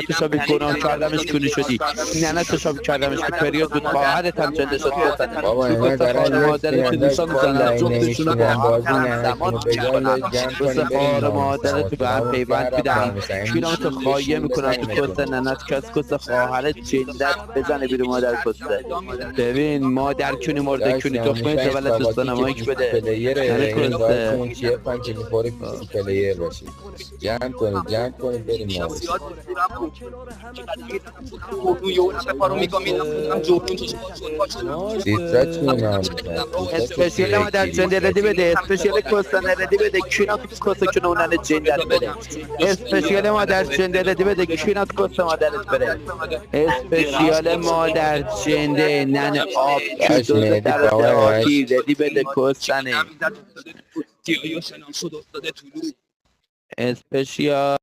تشابه گناه کردمش کنی شدی نه تشابه کردمش که پریود بود خواهرت هم جنده شد بزنی بابا تو اینا گفت خواهر دارن مادرت تو دوستان میزنن جفتشون رو با بازی هم ننتون زمان رو بگار میکنن جمع مثل کنیم بریم خواهر ناموسن مادرت و تو تو به هم همون پیوند فرق میدن ناموسن این کیلومتر تو شونده خواهیه شونده میکنن تو کست سنتون ننت کس خواهرت جندت بزنه بیرون مادر کسته ببین مادر کنی مرده داشت کنی تخمه ناموسن این تولد ساواکی دوستانه که مایک پیسی بده ننه پلیره این کسته راهتون چیه پن که میخوره پیسی پلیر باشید جمع کنید بریم ناموسن دیترا چیه ناموسن دیترا چه اسپشیال سیره مادر گیری جنده ردی بده اسپشیال کستن ردی بده کینات کسته کنه اونن جندت بره اسپشیال مادر جنده ردی بده کینات کسته مادرت بره اسپشیال مادر جنده نن آب داشت چوزوزه مهدی در با من دهاتی هشت ردی بده کستنه اسپشیال اسپشیال